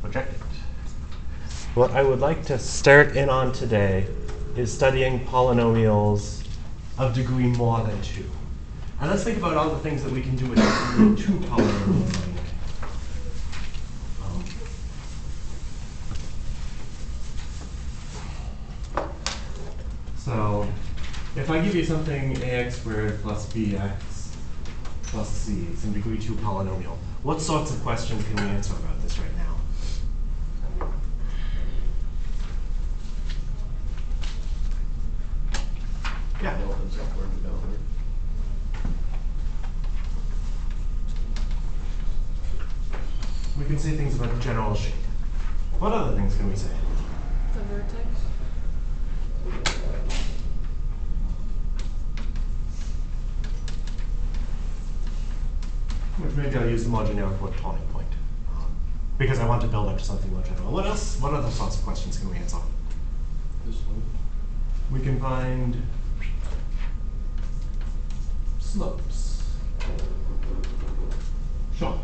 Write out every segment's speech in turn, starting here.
project it. What I would like to start in on today is studying polynomials of degree more than 2. And let's think about all the things that we can do with degree 2 polynomials. So if I give you something ax squared plus bx plus c, some degree 2 polynomial, what sorts of questions can we answer about this right now? Yeah. We can say things about general shape. What other things can we say? The vertex. Which maybe I'll use the more generic word turning point. Because I want to build up to something more general. What else? What other sorts of questions can we answer? This one. We can find slopes. Sure.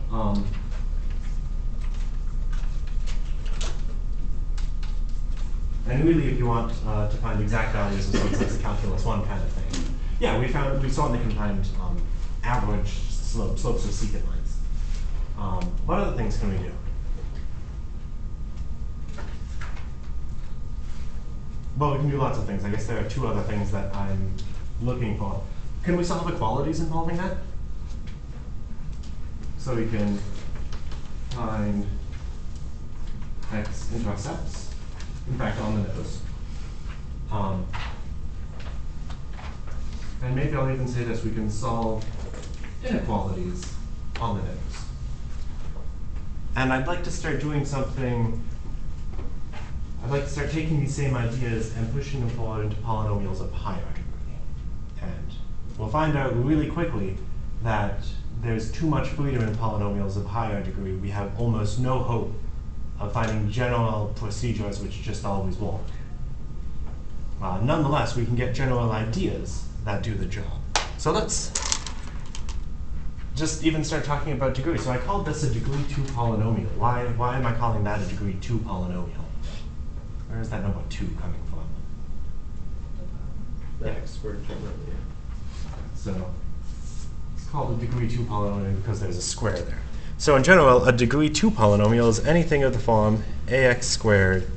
And really, if you want to find exact values of something like calculus 1 kind of thing, yeah, we certainly can find average slopes of secant lines. What other things can we do? Well, we can do lots of things. I guess there are 2 other things that I'm looking for. Can we solve equalities involving that? So we can find x-intercepts, in fact, on the nose. And maybe I'll even say this, we can solve inequalities on the nose. And I'd like to start doing something, I'd like to start taking these same ideas and pushing them forward into polynomials of higher degree. And we'll find out really quickly that there's too much freedom in polynomials of higher degree. We have almost no hope of finding general procedures which just always work. Nonetheless, we can get general ideas that do the job. So let's just even start talking about degree. So I called this a degree 2 polynomial. Why am I calling that a degree 2 polynomial? Where is that number 2 coming from? The x squared term earlier. So it's called a degree 2 polynomial because there's a square there. So in general, a degree 2 polynomial is anything of the form ax squared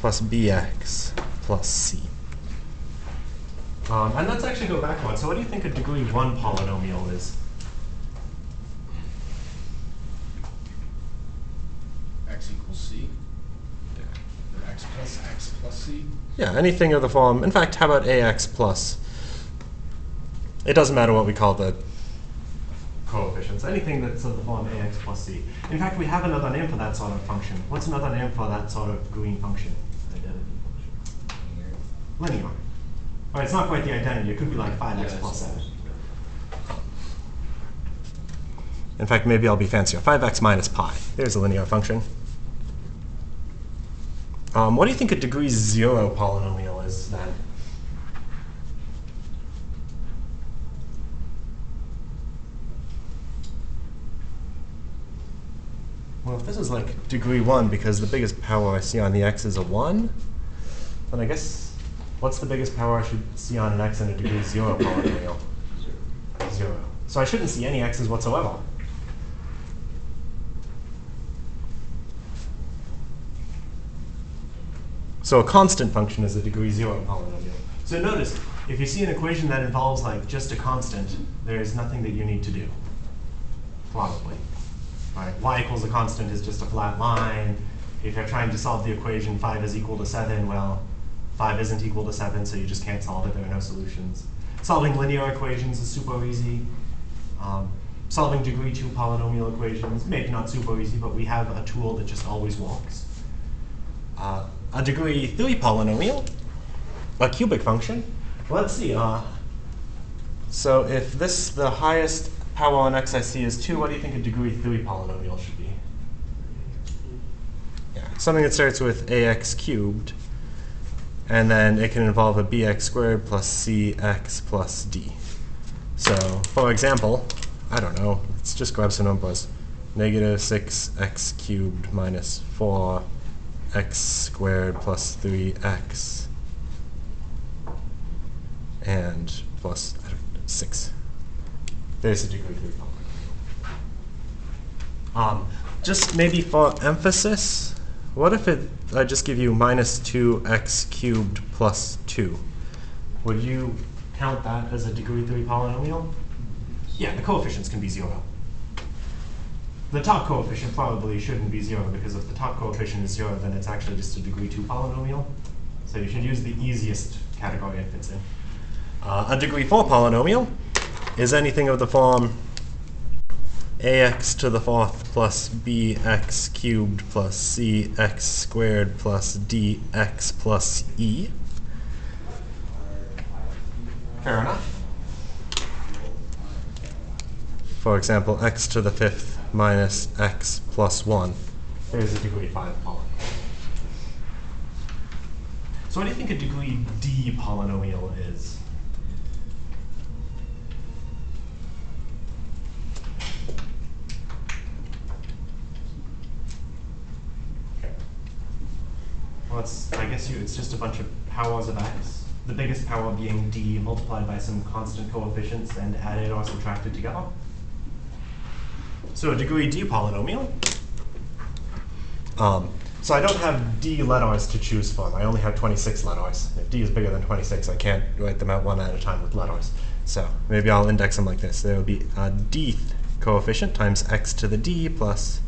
plus bx plus c. And let's actually go back one. So what do you think a degree 1 polynomial is? X equals c. Or x plus c. Yeah, anything of the form. In fact, how about ax plus? It doesn't matter what we call the coefficients. Anything that's of the form ax plus c. In fact, we have another name for that sort of function. What's another name for that sort of green function? Identity function. Linear. All right, it's not quite the identity. It could be like 5x plus 7. In fact, maybe I'll be fancier. 5x minus pi. There's a linear function. What do you think a degree 0 polynomial is then? Well, if this is like degree 1 because the biggest power I see on the x is a 1, then I guess what's the biggest power I should see on an x in a degree 0 polynomial? 0. So I shouldn't see any x's whatsoever. So a constant function is a degree 0 polynomial. So notice, if you see an equation that involves like just a constant, there's nothing that you need to do, probably. Right? Y equals a constant is just a flat line. If you're trying to solve the equation 5 is equal to 7, well, 5 isn't equal to 7, so you just can't solve it. There are no solutions. Solving linear equations is super easy. Solving degree 2 polynomial equations, maybe not super easy, but we have a tool that just always works. A degree 3 polynomial, a cubic function. Let's see. So if the highest power on x I see is 2, what do you think a degree 3 polynomial should be? Yeah, something that starts with ax cubed, and then it can involve a bx squared plus cx plus d. So for example, I don't know, let's just grab some numbers. negative 6x cubed minus 4x squared plus 3x and plus 6. There's a degree 3 polynomial. Just maybe for emphasis, what if I just give you minus 2x cubed plus 2? Would you count that as a degree 3 polynomial? Yeah, the coefficients can be 0. The top coefficient probably shouldn't be 0, because if the top coefficient is 0, then it's actually just a degree 2 polynomial. So you should use the easiest category it fits in. A degree 4 polynomial is anything of the form ax to the 4th plus bx cubed plus cx squared plus dx plus e. Fair enough. For example, x to the 5th minus x plus 1. There's a degree 5 polynomial. So what do you think a degree d polynomial is? Well, I guess it's just a bunch of powers of x. The biggest power being d multiplied by some constant coefficients and added or subtracted together. So a degree d polynomial. So I don't have d letters to choose from. I only have 26 letters. If d is bigger than 26, I can't write them out one at a time with letters. So maybe I'll index them like this. There will be a dth coefficient times x to the d plus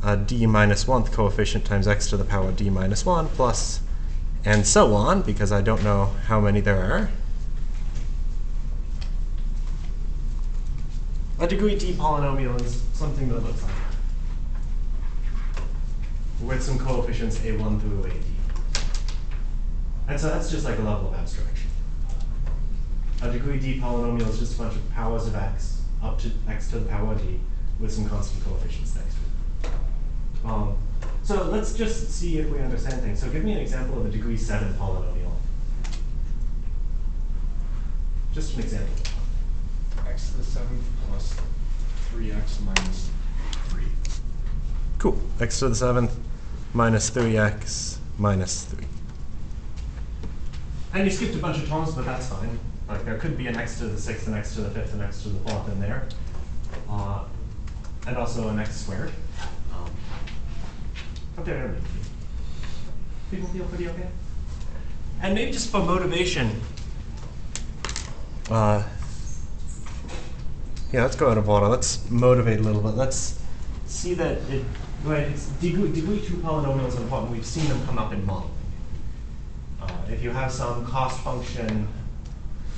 a d minus 1th coefficient times x to the power d minus 1 plus, and so on, because I don't know how many there are. A degree d polynomial is something that looks like that, with some coefficients a1 through ad. And so that's just like a level of abstraction. A degree d polynomial is just a bunch of powers of x up to x to the power d with some constant coefficients next to it. So let's just see if we understand things. So give me an example of a degree 7 polynomial. Just an example. X to the 7th plus 3x minus 3. Cool. X to the 7th minus 3x minus 3. And you skipped a bunch of terms, but that's fine. Like there could be an x to the 6th, an x to the 5th, an x to the 4th in there. And also an x squared. Up there, people feel pretty okay? And maybe just for motivation, yeah, let's go out of order. Let's motivate a little bit. Let's see that it's degree 2 polynomials are important. We've seen them come up in modeling. If you have some cost function,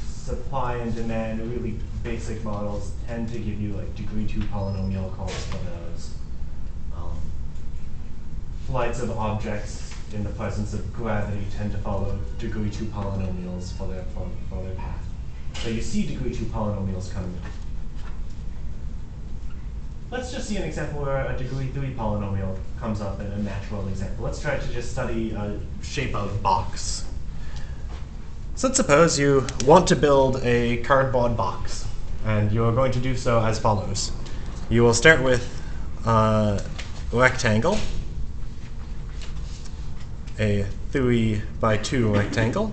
supply and demand, really basic models tend to give you like degree 2 polynomial calls for those. Flights of objects in the presence of gravity tend to follow degree 2 polynomials for their path. So you see degree 2 polynomials coming in. Let's just see an example where a degree 3 polynomial comes up in a natural example. Let's try to just study a shape of box. So let's suppose you want to build a cardboard box, and you're going to do so as follows. You will start with a rectangle, a 3 by 2 rectangle,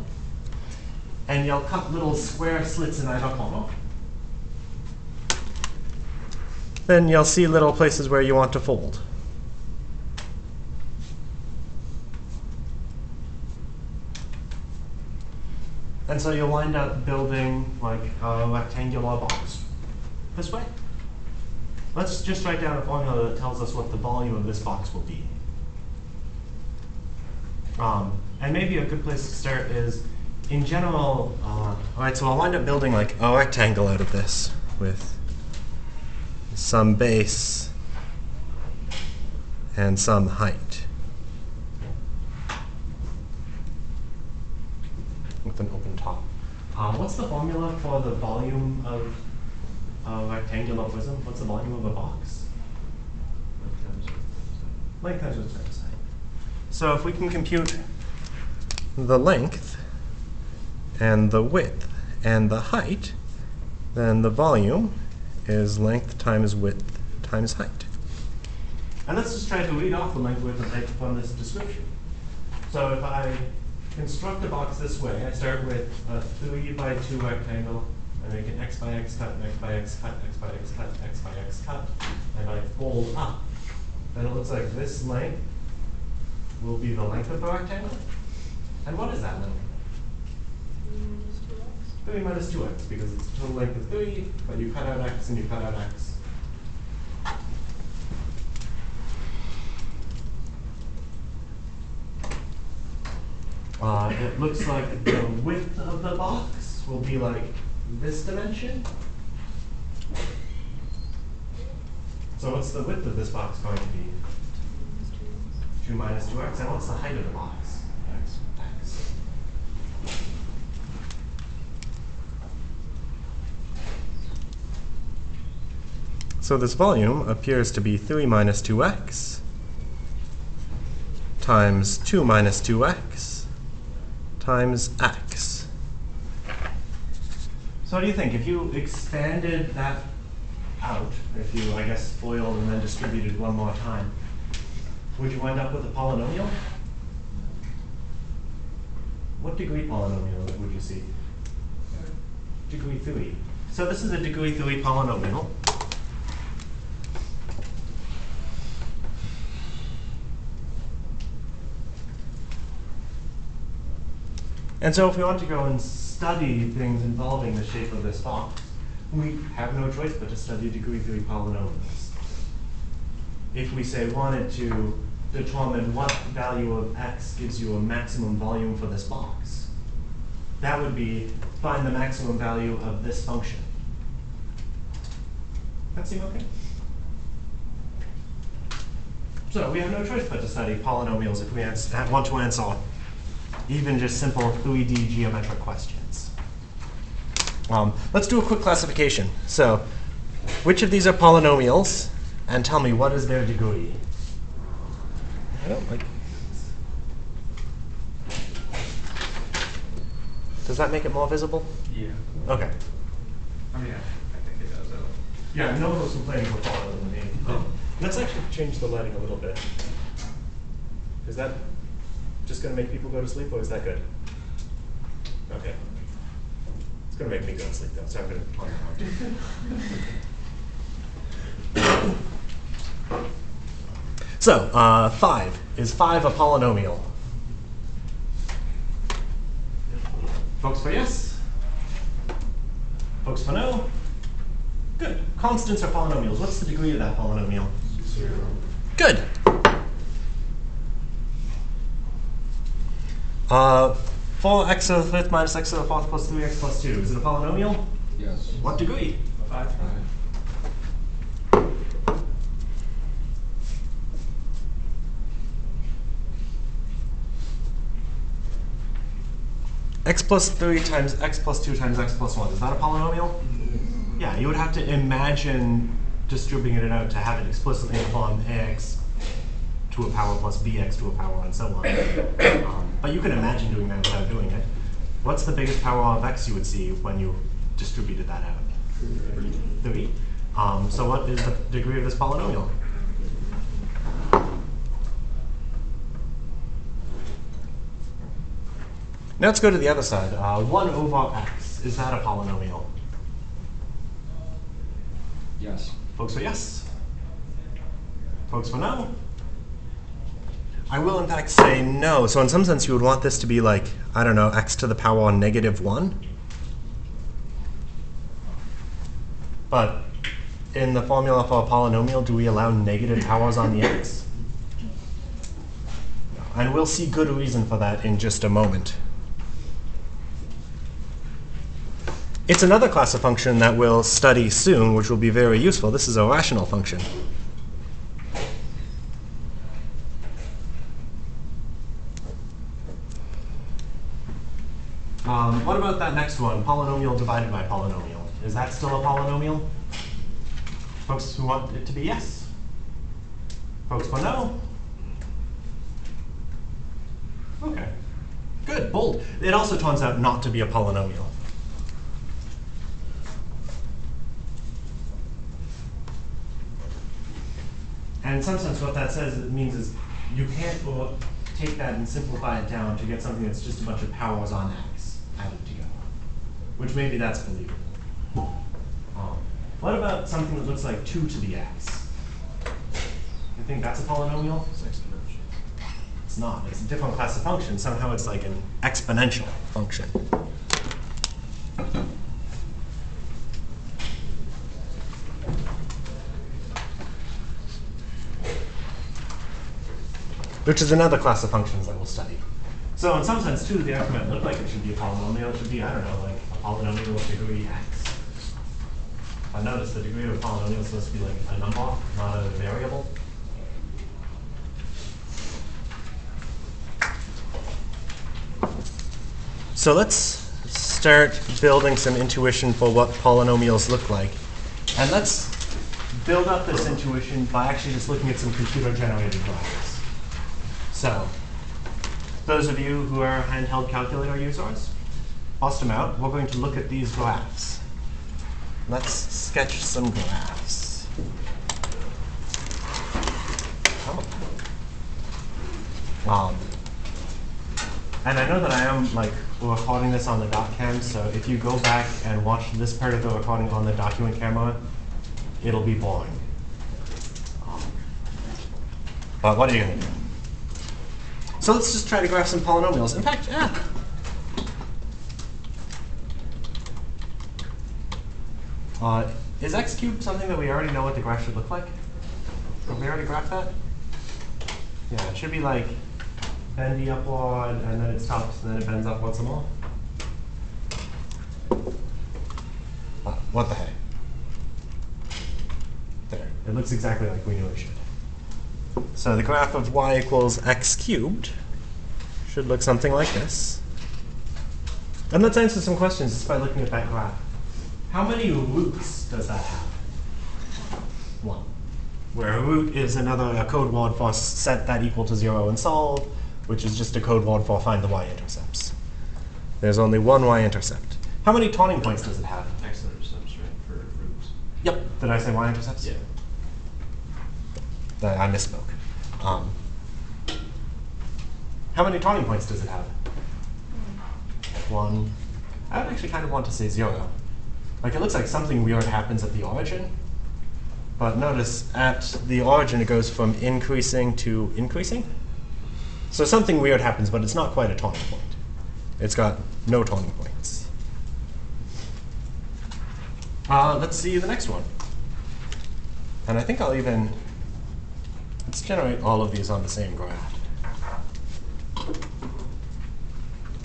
and you'll cut little square slits in either corner. Then you'll see little places where you want to fold. And so you'll wind up building like a rectangular box this way. Let's just write down a formula that tells us what the volume of this box will be. And maybe a good place to start is, in general, all right, so I'll wind up building like a rectangle out of this with some base and some height, with an open top. What's the formula for the volume of a rectangular prism? What's the volume of a box? Length times width times height. So if we can compute the length and the width and the height, then the volume is length times width times height. And let's just try to read off the length, width, and height from this description. So if I construct a box this way, I start with a 3 by 2 rectangle. I make an x by x cut, an x by x cut, x by x cut, x by x cut, and I fold up. And it looks like this length will be the length of the rectangle. And what is that length? 3 minus 2x, because it's the total length of 3, but you cut out x and you cut out x. It looks like the width of the box will be like this dimension. So what's the width of this box going to be? 2 minus 2x. And what's the height of the box? X. So this volume appears to be 3 minus 2x times 2 minus 2x times x. So what do you think? If you expanded that out, if you, I guess, FOILed and then distributed one more time, would you end up with a polynomial? What degree polynomial would you see? Degree 3. So this is a degree 3 polynomial. And so if we want to go and study things involving the shape of this box, we have no choice but to study degree 3 polynomials. If we say wanted to determine what value of x gives you a maximum volume for this box, that would be find the maximum value of this function. That seem okay? So we have no choice but to study polynomials if we want to answer even just simple 3D geometric questions. Let's do a quick classification. So which of these are polynomials? And tell me, what is their degree? I don't like. Does that make it more visible? Yeah. Okay. I mean, I think it does. Yeah, no one was complaining before than me. Let's actually change the lighting a little bit. Is that just going to make people go to sleep, or is that good? Okay. It's going to make me go to sleep, though, so I'm going to turn it on. So, 5. Is 5 a polynomial? Folks for yes? Folks for no? Good. Constants are polynomials. What's the degree of that polynomial? 0. Good. 4x to the 5th minus x to the 4th plus 3x plus 2. Is it a polynomial? Yes. What degree? 5. X plus 3 times x plus 2 times x plus 1. Is that a polynomial? Yeah, you would have to imagine distributing it out to have it explicitly in the form ax to a power plus bx to a power and so on. But you can imagine doing that without doing it. What's the biggest power of x you would see when you distributed that out? 3. So what is the degree of this polynomial? Now let's go to the other side. 1 over x. Is that a polynomial? Yes. Folks for yes? Folks for no? I will, in fact, say no. So in some sense, you would want this to be like, I don't know, x to the power negative 1. But in the formula for a polynomial, do we allow negative powers on the x? No. And we'll see good reason for that in just a moment. It's another class of function that we'll study soon, which will be very useful. This is a rational function. What about that next one, polynomial divided by polynomial? Is that still a polynomial? Folks who want it to be yes? Folks for no? OK. Good, bold. It also turns out not to be a polynomial. And in some sense, what that says it means is you can't take that and simplify it down to get something that's just a bunch of powers on x added together, which maybe that's believable. What about something that looks like 2 to the x? You think that's a polynomial? It's exponential. It's not. It's a different class of function. Somehow it's like an exponential function. Which is another class of functions that we'll study. So in some sense, 2 to the x might look like it should be a polynomial. It should be, I don't know, like a polynomial of degree x. I notice the degree of a polynomial is supposed to be like a number, not a variable. So let's start building some intuition for what polynomials look like. And let's build up this intuition by actually just looking at some computer-generated graphs. So those of you who are handheld calculator users, bust them out. We're going to look at these graphs. Let's sketch some graphs. And I know that I am like recording this on the dot cam, so if you go back and watch this part of the recording on the document camera, it'll be boring. But what are you going to do? So let's just try to graph some polynomials. In fact, is x cubed something that we already know what the graph should look like? Have we already graphed that? Yeah, it should be like bendy upward, and then it stops, and then it bends upward some more. What the heck? There. It looks exactly like we knew it should. So the graph of y equals x cubed should look something like this. And let's answer some questions just by looking at that graph. How many roots does that have? 1. Where a root is a code word for set that equal to 0 and solve, which is just a code word for find the y-intercepts. There's only one y-intercept. How many turning points does it have? X-intercepts, right, for roots. Yep. Did I say y-intercepts? Yeah. I misspoke. How many turning points does it have? 1. I would actually kind of want to say 0. Like it looks like something weird happens at the origin. But notice at the origin it goes from increasing to increasing. So something weird happens, but it's not quite a turning point. It's got no turning points. Let's see the next one. And I think let's generate all of these on the same graph.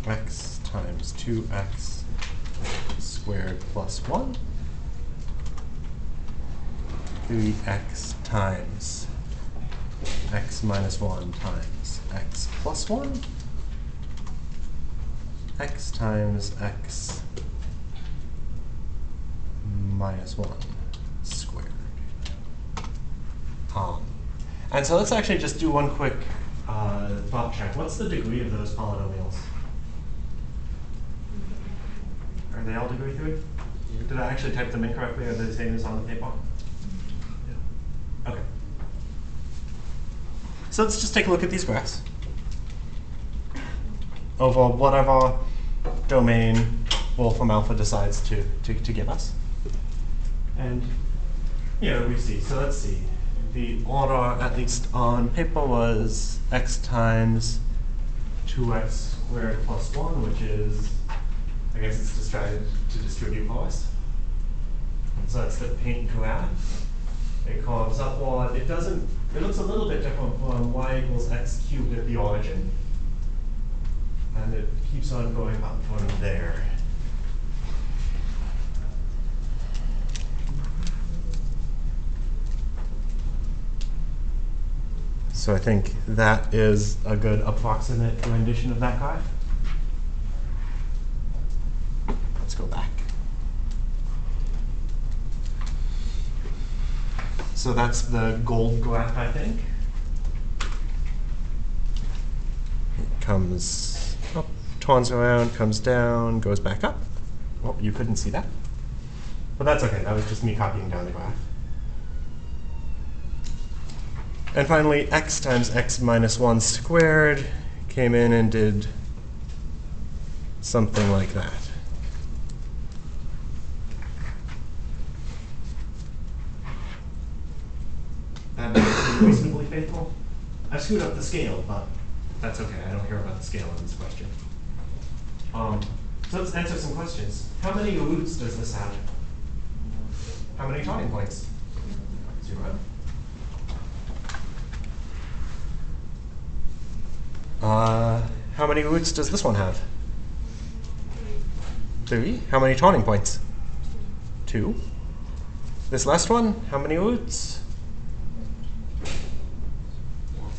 X times 2x squared plus 1. 3x times x minus 1 times x plus 1. X times x minus 1 squared. And so let's actually just do one quick thought check. What's the degree of those polynomials? Are they all degree 3? Did I actually type them incorrectly? Are they the same as on the paper? Yeah. OK. So let's just take a look at these graphs over whatever domain Wolfram Alpha decides to give us. And here we see. So let's see. The order, at least on paper, was x times 2x squared plus 1, which is, I guess it's just trying to distribute for us. So that's the paint graph. It curves upward. It looks a little bit different from y equals x cubed at the origin. And it keeps on going up from there. So I think that is a good approximate rendition of that graph. Let's go back. So that's the gold graph, I think. It comes up, turns around, comes down, goes back up. Well, you couldn't see that. But that's OK. That was just me copying down the graph. And finally, x times x minus 1 squared came in and did something like that. That makes it reasonably faithful. I've screwed up the scale, but that's okay. I don't care about the scale in this question. So let's answer some questions. How many roots does this have? How many turning points? 0. How many roots does this one have? 3. How many turning points? 2. This last one, how many roots?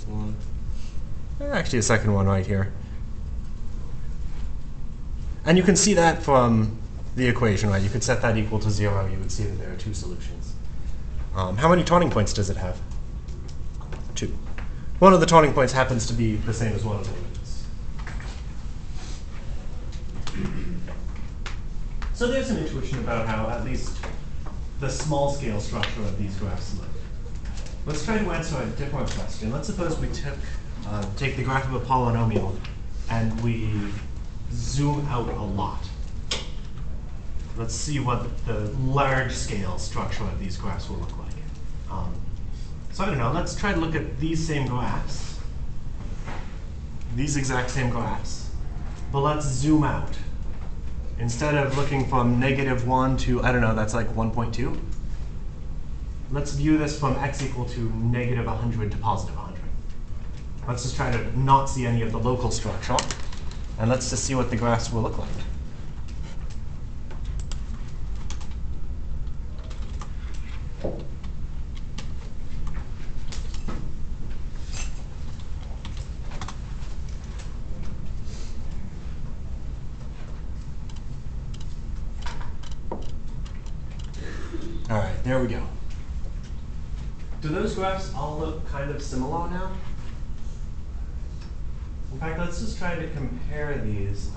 1. Actually, a second one right here. And you can see that from the equation, right? You could set that equal to 0. You would see that there are 2 solutions. How many turning points does it have? 2. One of the turning points happens to be the same as one of the roots. So there's an intuition about how at least the small scale structure of these graphs look. Let's try to answer a different question. Let's suppose we take the graph of a polynomial and we zoom out a lot. Let's see what the large scale structure of these graphs will look like. So I don't know, let's try to look at these same graphs, these exact same graphs, but let's zoom out. Instead of looking from -1 to, I don't know, that's like 1.2. Let's view this from x equal to -100 to +100. Let's just try to not see any of the local structure, and let's just see what the graphs will look like. All right, there we go. Do those graphs all look kind of similar now? In fact, let's just try to compare these.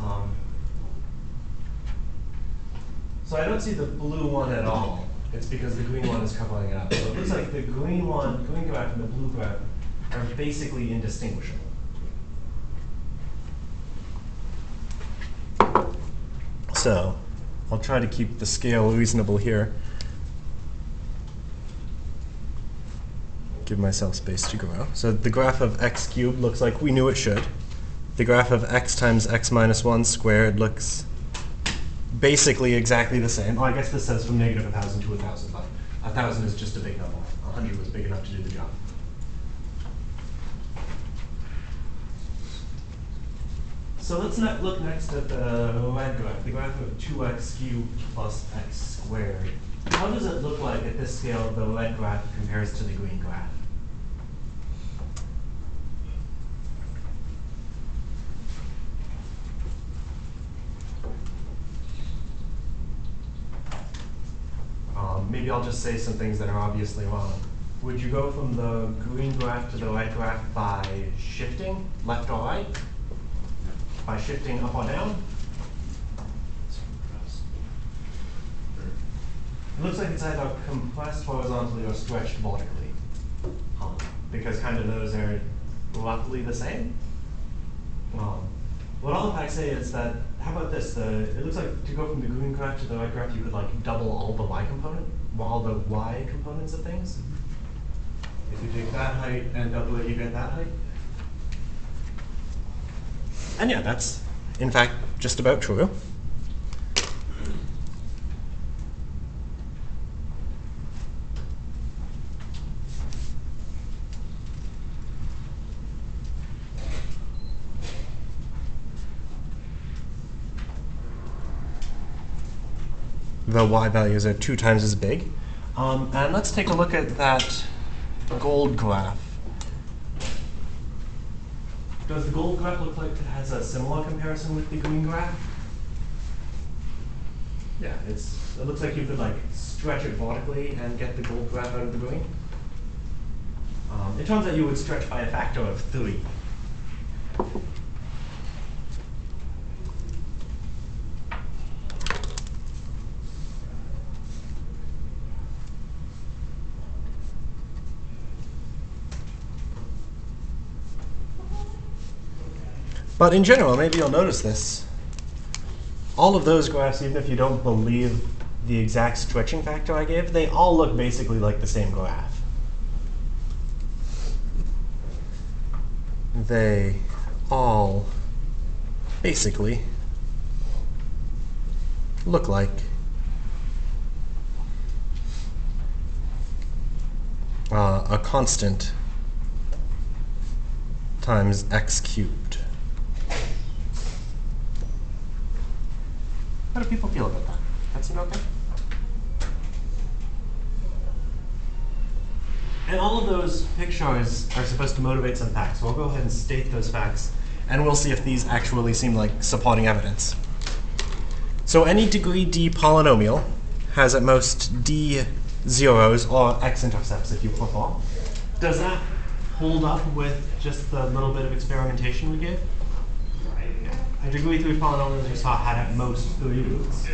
So I don't see the blue one at all. It's because the green one is covering it up. So it looks like the green graph and the blue graph are basically indistinguishable. So I'll try to keep the scale reasonable here. Give myself space to grow. So the graph of x cubed looks like we knew it should. The graph of x times x minus 1 squared looks basically exactly the same. Oh, I guess this says from -1,000 to 1,000, but 1,000 is just a big number. 100 was big enough to do the job. So let's look next at the red graph, the graph of 2x cubed plus x squared. How does it look like at this scale the red graph compares to the green graph? Maybe I'll just say some things that are obviously wrong. Would you go from the green graph to the red graph by shifting left or right? By shifting up or down? It looks like it's either compressed horizontally or stretched vertically, because kind of those are roughly the same. What I'll in fact say is that, how about this? It looks like to go from the green graph to the red graph, you could like double all the y components of things. If you take that height and double it, you get that height. And yeah, that's in fact just about true. The y values are 2 times as big. And let's take a look at that gold graph. Does the gold graph look like it has a similar comparison with the green graph? Yeah, it looks like you could like stretch it vertically and get the gold graph out of the green. It turns out you would stretch by a factor of 3. But in general, maybe you'll notice this. All of those graphs, even if you don't believe the exact stretching factor I gave, they all look basically like the same graph. They all basically look like a constant times x cubed. How do people feel about that? That seem okay? And all of those pictures are supposed to motivate some facts. So I'll go ahead and state those facts, and we'll see if these actually seem like supporting evidence. So any degree d polynomial has at most d zeros, or x-intercepts if you prefer. Does that hold up with just the little bit of experimentation we gave? A degree 3 polynomial we saw had at most 3 roots.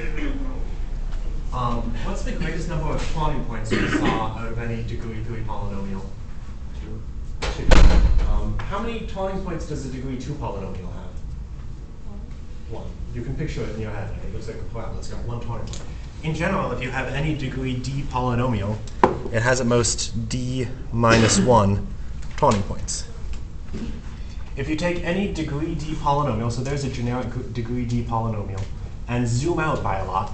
What's the greatest number of floating points we saw out of any degree 3 polynomial? 2. How many floating points does a degree 2 polynomial have? 1. You can picture it in your head. It looks like a parabola. It's got 1 floating point. In general, if you have any degree d polynomial, it has at most d minus 1 floating points. If you take any degree d polynomial, so there's a generic degree d polynomial, and zoom out by a lot,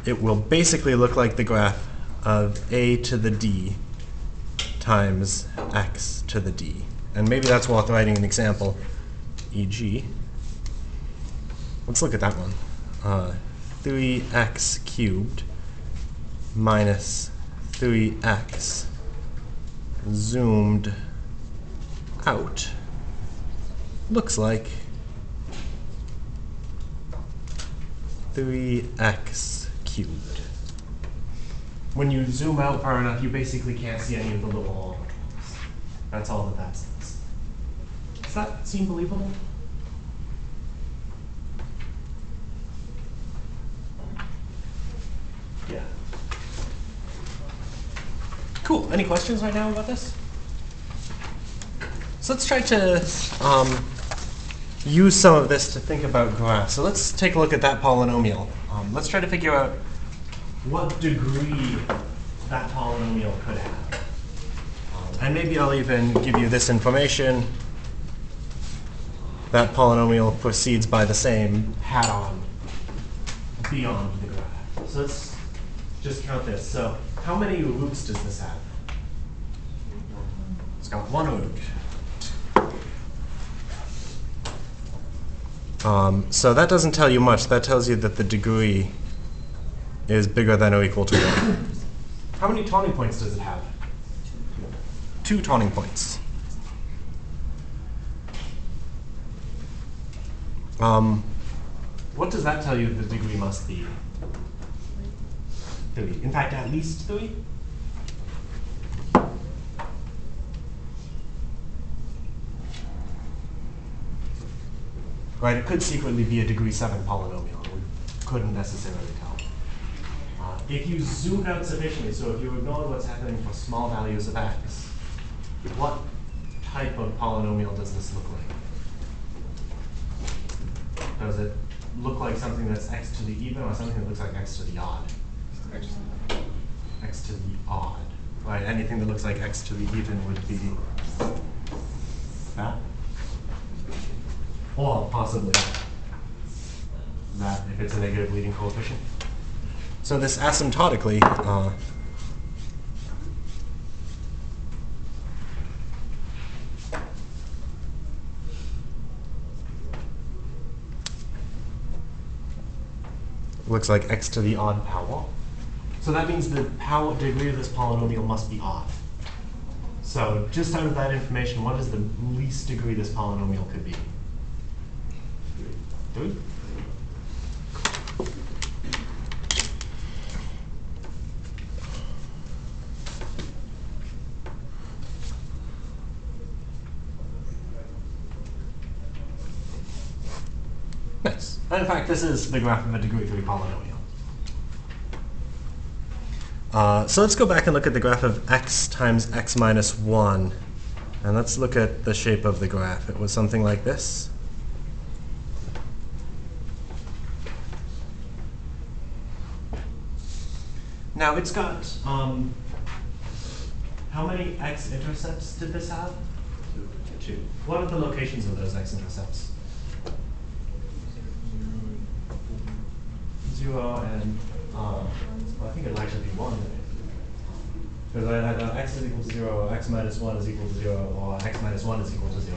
it will basically look like the graph of a to the d times x to the d. And maybe that's worth writing an example, e.g. Let's look at that one. 3x cubed minus 3x zoomed out looks like 3x cubed. When you zoom out far enough, you basically can't see any of the little orbitals. That's all that says. Does that seem believable? Yeah. Cool. Any questions right now about this? So let's try to use some of this to think about graphs. So let's take a look at that polynomial. Let's try to figure out what degree that polynomial could have. And maybe I'll even give you this information. That polynomial proceeds by the same hat-on beyond the graph. So let's just count this. So how many roots does this have? It's got 1 root. So that doesn't tell you much. That tells you that the degree is bigger than or equal to 1. How many turning points does it have? 2 turning points. What does that tell you the degree must be? 3. In fact, at least 3? Right, it could secretly be a degree 7 polynomial. We couldn't necessarily tell. If you zoomed out sufficiently, so if you ignored what's happening for small values of x, what type of polynomial does this look like? Does it look like something that's x to the even, or something that looks like x to the odd? X to the odd. Right, anything that looks like x to the even would be that. Or possibly that if it's a negative leading coefficient. So this asymptotically looks like x to the odd power. So that means the power degree of this polynomial must be odd. So just out of that information, what is the least degree this polynomial could be? 3? Nice. And in fact, this is the graph of a degree 3 polynomial. So let's go back and look at the graph of x times x minus 1. And let's look at the shape of the graph. It was something like this. Now it's got, how many x-intercepts did this have? 2. What are the locations of those x-intercepts? 0 and, well, I think it'll actually be 1. Because I had x is equal to 0, x minus 1 is equal to 0, or x minus 1 is equal to 0.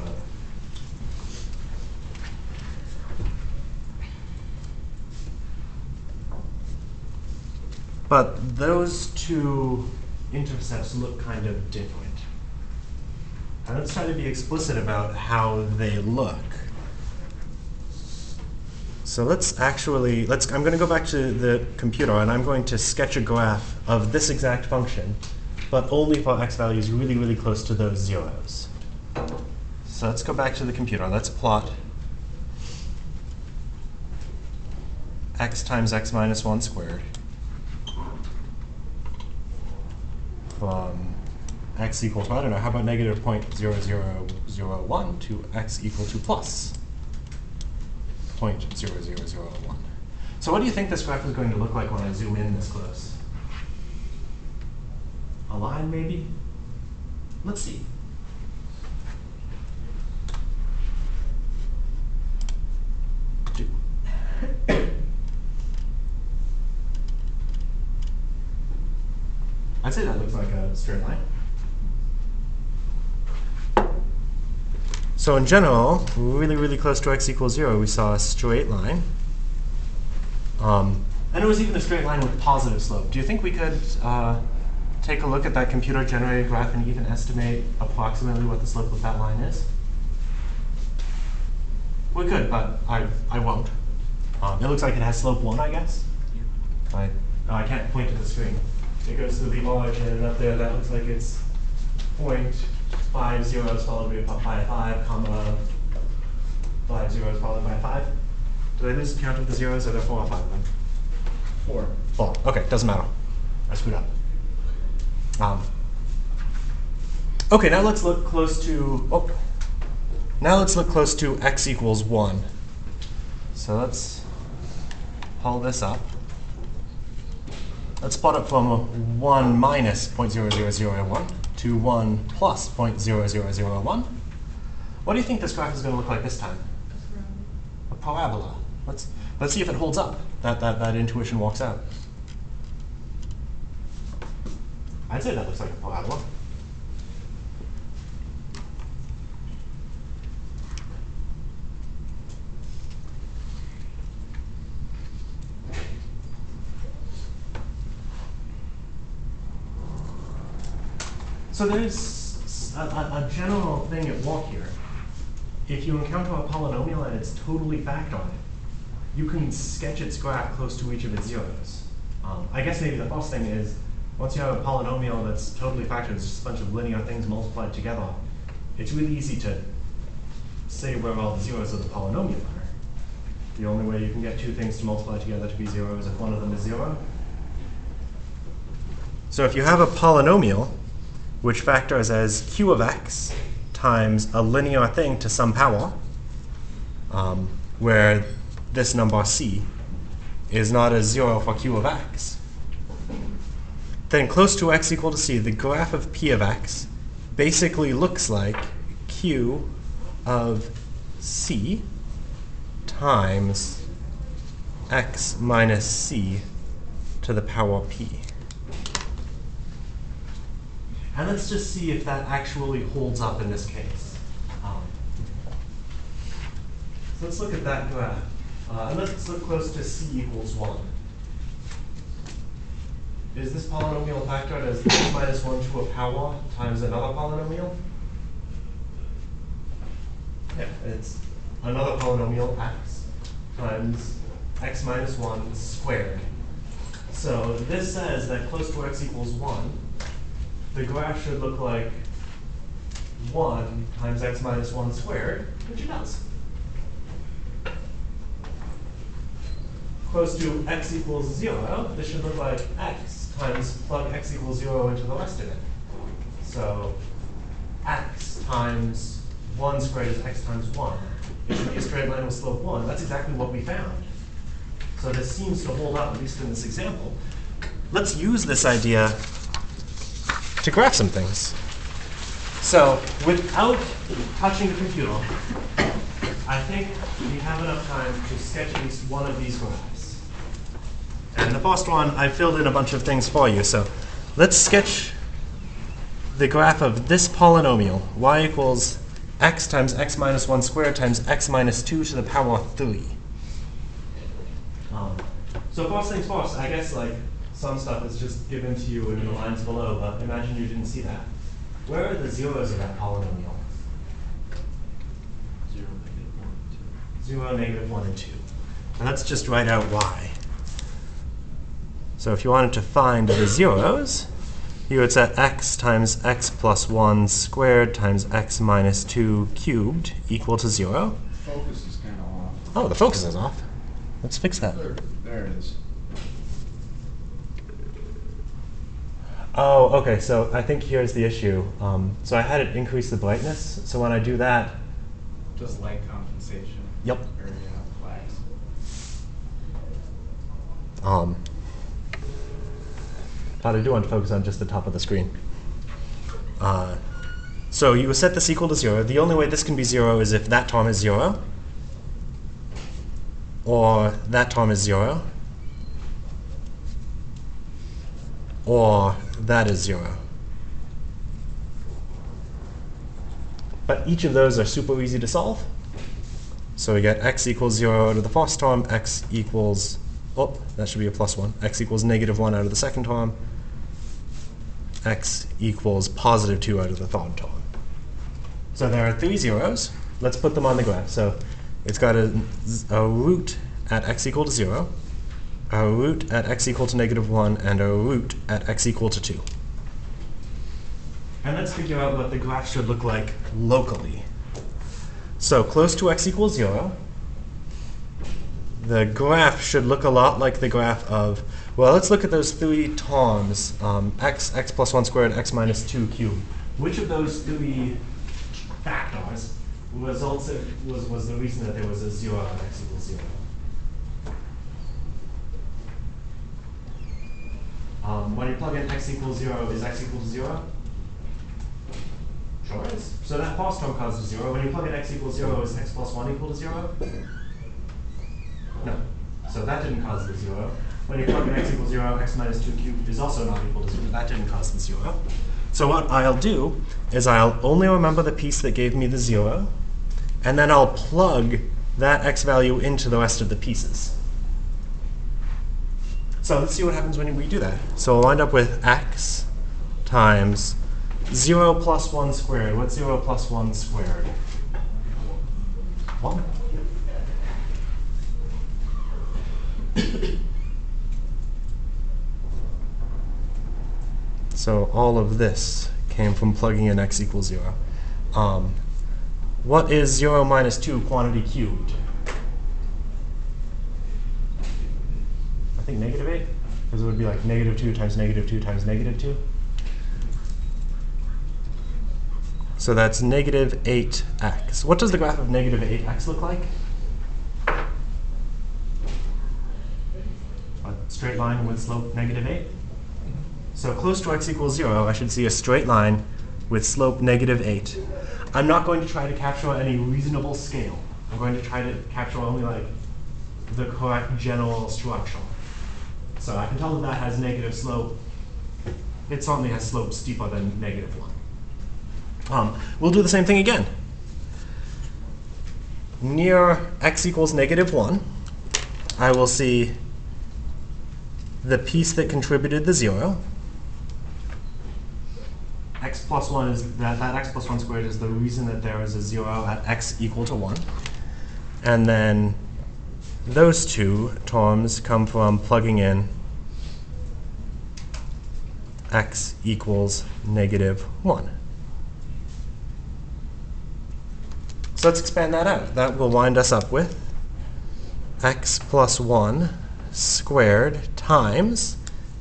But those two intercepts look kind of different. And let's try to be explicit about how they look. So let's actually, I'm going to go back to the computer and I'm going to sketch a graph of this exact function, but only for x values really, really close to those zeros. So let's go back to the computer. Let's plot x times x minus 1 squared from x equals, I don't know, how about negative 0.0001 to x equal to plus 0.0001. So what do you think this graph is going to look like when I zoom in this close? A line, maybe? Let's see. I'd say that looks like a straight line. So in general, really, really close to x equals 0, we saw a straight line. And it was even a straight line with positive slope. Do you think we could take a look at that computer-generated graph and even estimate approximately what the slope of that line is? We could, but I won't. It looks like it has slope 1, I guess. I can't point to the screen. It goes to the origin, and up there that looks like it's 0.5 zeros followed by 5, comma 5 zeros followed by 5. Did I lose count of the zeros? Are there 4 or 5 of them? 4. 4. Okay, doesn't matter. I screwed up. Okay, now let's look close to. Now let's look close to x equals 1. So let's pull this up. Let's plot it from 1 minus 0.0001 to 1 plus 0.0001. What do you think this graph is going to look like this time? A parabola. Let's see if it holds up. That intuition walks out. I'd say that looks like a parabola. So there's a general thing at work here. If you encounter a polynomial and it's totally factored, you can sketch its graph close to each of its zeros. I guess maybe the first thing is, once you have a polynomial that's totally factored, it's just a bunch of linear things multiplied together, it's really easy to say where all the zeros of the polynomial are. The only way you can get two things to multiply together to be 0 is if one of them is 0. So if you have a polynomial which factors as q of x times a linear thing to some power, where this number c is not a 0 for q of x, then close to x equal to c, the graph of p of x basically looks like q of c times x minus c to the power p. And let's just see if that actually holds up in this case. So let's look at that graph. And let's look close to c equals 1. Is this polynomial factored as x minus 1 to a power times another polynomial? Yeah, it's another polynomial x times x minus 1 squared. So this says that close to x equals 1, the graph should look like 1 times x minus 1 squared, which it does. Close to x equals 0, this should look like x times plug x equals 0 into the rest of it. So x times 1 squared is x times 1. It should be a straight line with slope 1. That's exactly what we found. So this seems to hold up, at least in this example. let's use this idea to graph some things. So without touching the computer, I think we have enough time to sketch at least one of these graphs. And the first one, I filled in a bunch of things for you. So let's sketch the graph of this polynomial, y equals x times x minus 1 squared times x minus 2 to the power 3. So first things first, I guess like some stuff is just given to you in the lines below, but imagine you didn't see that. Where are the zeros of that polynomial? 0, -1, 2. 0, -1, and 2. And let's just write out y. So if you wanted to find the zeros, you would set x times x plus 1 squared times x minus 2 cubed equal to 0. Focus is kind of off. Oh, the focus is off. Let's fix that. There it is. Oh, okay, so I think here's the issue. So I had it increase the brightness, so when I do that, Just light compensation. Yep. Or flags. but I do want to focus on just the top of the screen. So you set this equal to 0. The only way this can be 0 is if that term is 0, or that term is 0, or that is 0. But each of those are super easy to solve. So we get x equals 0 out of the first term, x equals, oh, that should be a +1. X equals -1 out of the second term, x equals +2 out of the third term. So there are 3 zeros. Let's put them on the graph. So it's got a root at x equal to 0, a root at x equal to -1, and a root at x equal to 2. And let's figure out what the graph should look like locally. So close to x equals 0, the graph should look a lot like the graph of, well, let's look at those 3 terms, x, x plus 1 squared, x minus 2 cubed. Which of those 3 factors was the reason that there was a 0 at x equals 0? When you plug in x equals 0, is x equal to 0? Sure is. So that first term causes 0. When you plug in x equals 0, is x plus 1 equal to 0? No. So that didn't cause the 0. When you plug in x equals 0, x minus 2 cubed is also not equal to 0. That didn't cause the 0. So what I'll do is I'll only remember the piece that gave me the 0, and then I'll plug that x value into the rest of the pieces. So let's see what happens when we do that. So we'll wind up with x times 0 plus 1 squared. What's 0 plus 1 squared? 1. So all of this came from plugging in x equals 0. What is 0 minus 2 quantity cubed? I think -8, because it would be like -2 times -2 times -2. So that's -8x. What does the graph of -8x look like? A straight line with slope -8. So close to x equals 0, I should see a straight line with slope -8. I'm not going to try to capture any reasonable scale. I'm going to try to capture only like the correct general structure. So I can tell that that has negative slope. It certainly has slope steeper than -1. We'll do the same thing again. Near x equals -1, I will see the piece that contributed the 0. X plus 1 is that x plus 1 squared is the reason that there is a 0 at x equal to 1. And then those 2 terms come from plugging in x equals -1. So let's expand that out. That will wind us up with x plus 1 squared times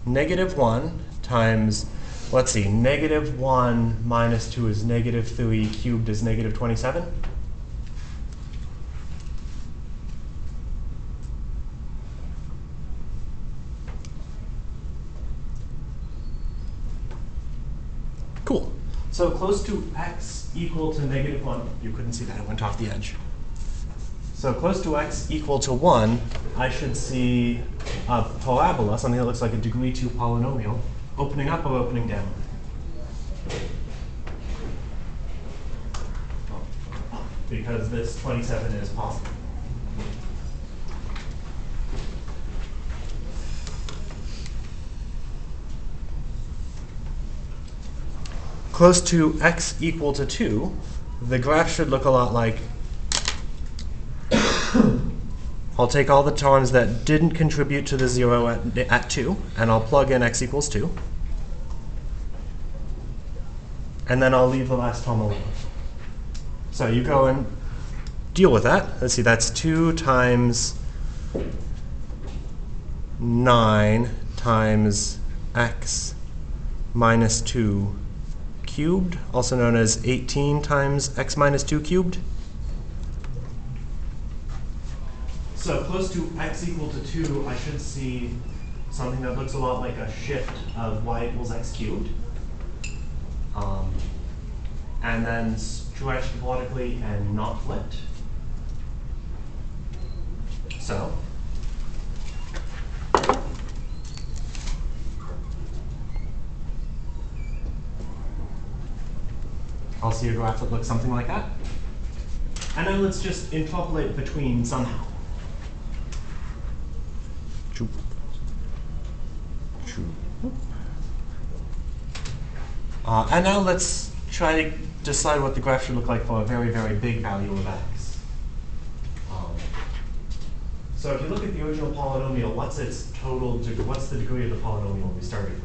-1 times, let's see, -1 minus 2 is -3 cubed is -27. So close to x equal to -1. You couldn't see that, it went off the edge. So close to x equal to 1, I should see a parabola, something that looks like a degree 2 polynomial, opening up or opening down. Because this 27 is possible. Close to x equal to 2, the graph should look a lot like, I'll take all the terms that didn't contribute to the 0 at 2, and I'll plug in x equals 2. And then I'll leave the last term alone. So you go and deal with that. Let's see, that's 2 times 9 times x minus 2 cubed, also known as 18 times x minus 2 cubed. So close to x equal to 2, I should see something that looks a lot like a shift of y equals x cubed. And then stretched vertically and not flipped. So I'll see a graph that looks something like that. And now let's just interpolate between somehow. And now let's try to decide what the graph should look like for a very, very big value of x. So if you look at the original polynomial, what's its total what's the degree of the polynomial we started with?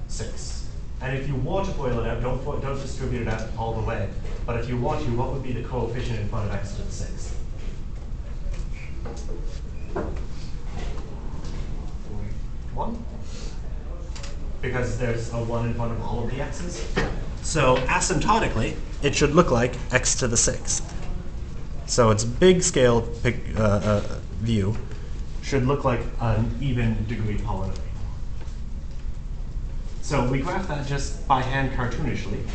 6. And if you want to FOIL it out, don't distribute it out all the way. But if you want to, what would be the coefficient in front of x to the 6th? 1? Because there's a 1 in front of all of the x's. So asymptotically, it should look like x to the 6th. So its big scale view should look like an even degree polynomial. So we graph that just by hand cartoonishly.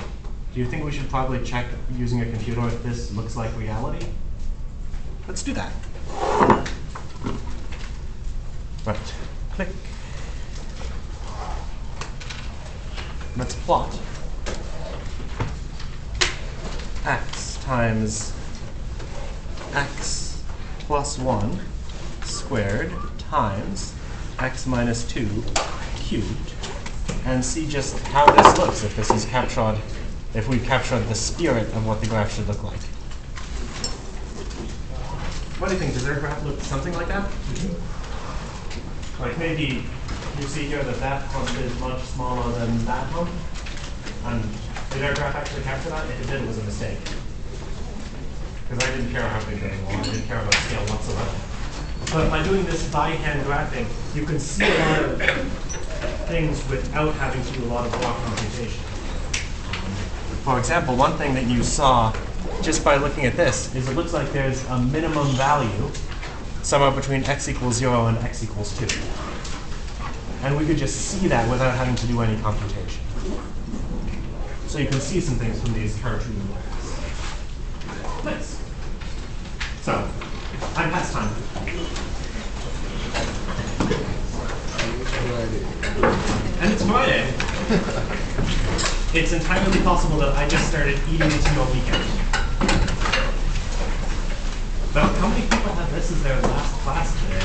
Do you think we should probably check using a computer if this looks like reality? Let's do that. Right, click. Let's plot x times x plus 1 squared times x minus 2 cubed, and see just how this looks if this is captured, if we've captured the spirit of what the graph should look like. What do you think? Does our graph look something like that? Mm-hmm. Like maybe you see here that that hump is much smaller than that hump. Did our graph actually capture that? If it did, it was a mistake. Because I didn't care how big they were. I didn't care about scale whatsoever. But by doing this by hand graphing, you can see a lot of things without having to do a lot of block computation. For example, one thing that you saw just by looking at this is it looks like there's a minimum value somewhere between x equals 0 and x equals 2. And we could just see that without having to do any computation. So you can see some things from these cartoon graphs. Nice. So, I'm past time. And it's Friday. It's entirely possible that I just started eating into your weekend. But how many people have this as their last class today?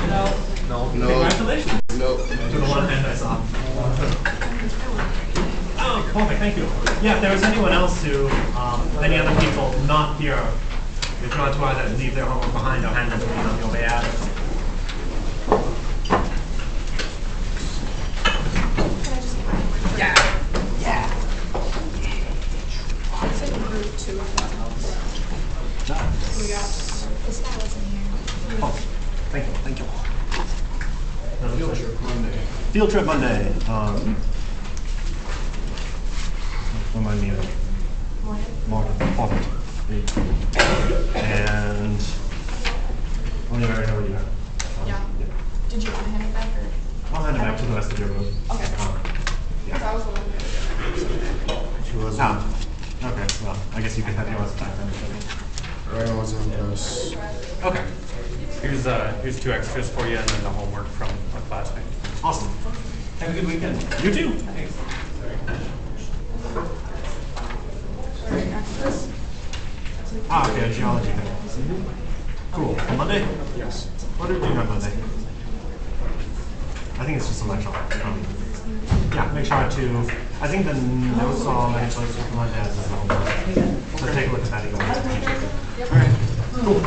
No. No. Congratulations. No. To the one hand I saw. Oh, perfect, thank you. Yeah, if there was anyone else who, any other people not here, if you want to either leave their homework behind or hand them to me on your way out. Yeah. It's in group 2 if that helps. We got this guy was in here. Oh, thank you. Field trip Monday. Field trip Monday. Remind me of it. Morgan. And only already know what you have. Yeah. Did you want to hand it back or? I'll hand it back to the rest of your group. Okay. Yeah. I was the one who She was. Oh. Okay. Well, I guess you could have yours back then. Ryan was in this. Okay. Here's 2 extras for you, and then the homework from a classmate. Awesome. Have a good weekend. You too. Thanks. Ah, okay, a geology thing. Cool. On Monday? Yes. What are we doing on Monday? I think it's just a lecture. Yeah, make sure to. I think the notes are like for Monday as a homework. So take a look at that again. All right. Cool.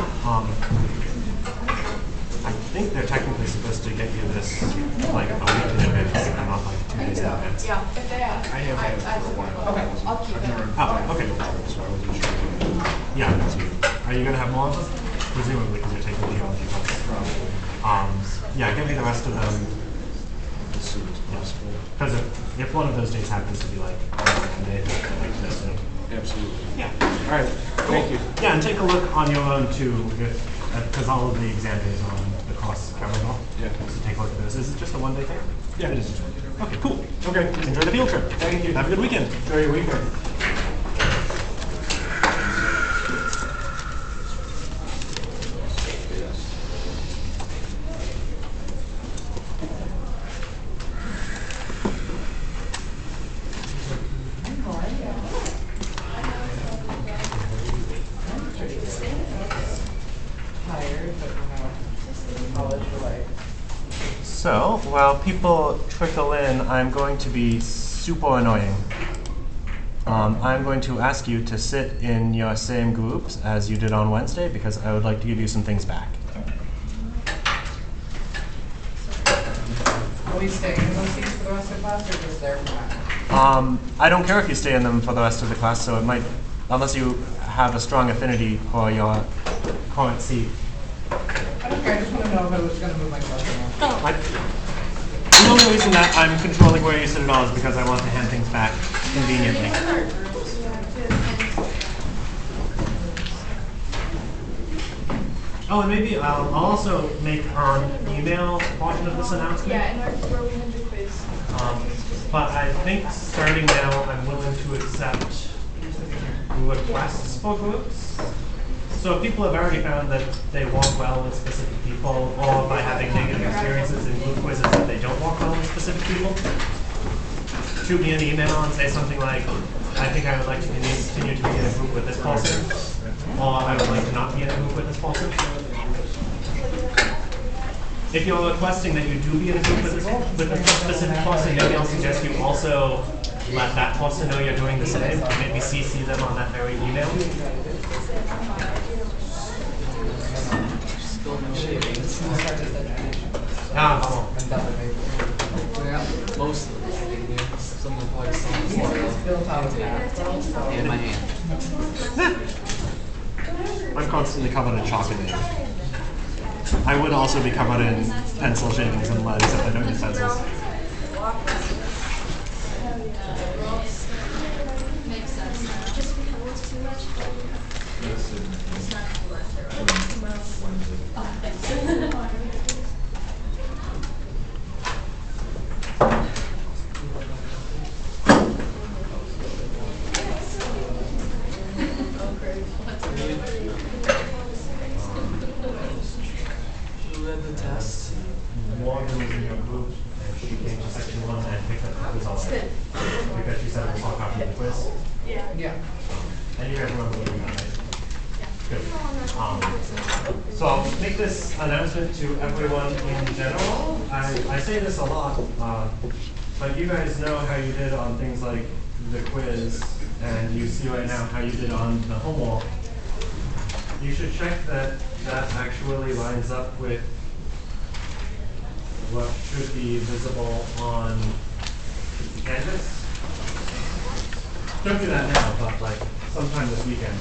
I think they're technically supposed to get you this like a week in advance, and not like 2 days in advance. Yeah, if they ask. I have had it for a while. Okay, I'll keep it. Oh, okay. So I wasn't sure. Yeah, that's you. Are you gonna have more of them? Presumably, because you're taking the geology class. Yeah, give me the rest of them. As soon as possible. Because if one of those days happens to be like Monday, like this, Absolutely. yeah. All right. Thank you. Yeah, and take a look on your own too, because all of the exam days are on the course covered off. Yeah. So take a look at this. Is it just a one-day thing? Yeah. It is. Okay, cool. Okay. Enjoy the field trip. Thank you. Have a good weekend. Enjoy your weekend. So, while people trickle in, I'm going to be super annoying. I'm going to ask you to sit in your same groups as you did on Wednesday because I would like to give you some things back. Are we staying in those seats for the rest of the class or just there for that? I don't care if you stay in them for the rest of the class, so it might, unless you have a strong affinity for your current seat. I don't care, I just want to know if I was going to move my class or not. The only reason that I'm controlling where you sit at all is because I want to hand things back conveniently. Oh, and maybe I'll also make an email portion of this announcement. Yeah, and our Roman Ninja quiz. But I think starting now, I'm willing to accept requests for groups. So if people have already found that they work well with specific people, or by having negative experiences in group quizzes that they don't work well with specific people, shoot me an email and say something like, I think I would like to continue to be in a group with this person, or I would like to not be in a group with this person. If you're requesting that you do be in a group with a specific person, maybe I'll suggest you also let that person know you're doing the same. Maybe CC them on that very email. Ah, cool. Most of it. Some of the probably songs Built out of that. in my hand. I'm constantly covered in chalk and ink. I would also be covered in pencil shavings and lead, except I don't use pencils. Makes sense. Just because it's too much. It's not too much. Oh, thanks. Who read the test? Morgan was in your group, and she came to section 1 and picked up the quiz already. Because she said it was all copy of the quiz. Yeah. Yeah. And you guys remember what we got, right? Good. So I'll make this announcement to everyone in general. I say this a lot, but you guys know how you did on things like the quiz, and you see right now how you did on the homework. You should check that that actually lines up with what should be visible on Canvas. Don't do that now, but like sometime this weekend.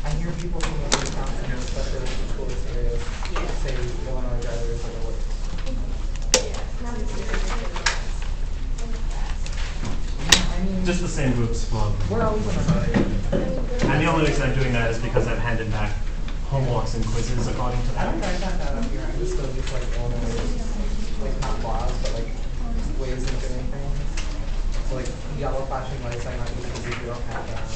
I hear people from other towns, especially like the coolest areas, say Illinois drivers are the worst. I mean, Just the same groups. Well, we're always in a hurry. and the only reason I'm doing that is because I've handed back homeworks and quizzes according to I don't that. write that up here. I just go just like Illinois, like not laws, but like ways of doing things. So like yellow flashing lights, I'm not used to do. We don't have that.